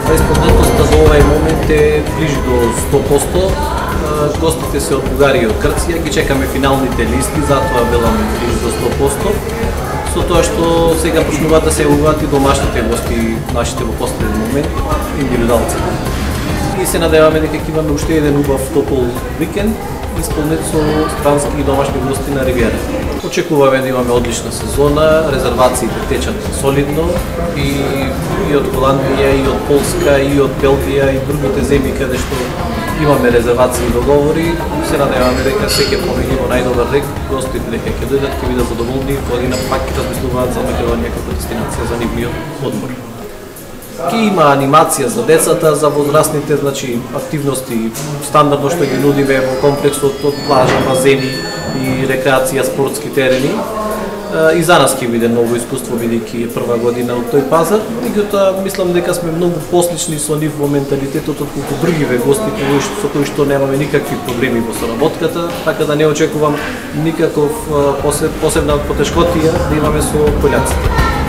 Изпълнителността за овај момент е ближи до 100%. Гостите се од Бугарија и од Грција, ги чекаме финалните листи, затоа веламе ближи до 100%. Со тоа што сега почнуваат да се јавуваат и домашните гости, нашите во последен момент, индивидуалците. И се надеваме дека ќе имаме уште еден убав топол викенд, исполнет со странски и домашни гости на Ривиера. Очекуваме да имаме одлична сезона, резервациите течат солидно и од Холандија, и од Полска, и од Белгија, и другите земји каде што имаме резервации и договори. Се надеваме дека се ќе помине во најдобар ред, гостите дека ќе дојдат, ќе бидат задоволни, година пак ќе размислуваат за Македонија како дестинација за нивниот одмор. Ке има анимација за децата, за возрастните, значи активности стандардно што ги нудиме во комплексот од плажа, базени и рекреација, спортски терени. И за нас ќе биде ново искуство, бидејќи е прва година од тој пазар. Меѓутоа, мислам дека сме многу послични со нив во менталитетот отколку другиве гости со кои што немаме никакви проблеми во соработката, така да не очекувам никаков посебна потешкотија да имаме со пољаците.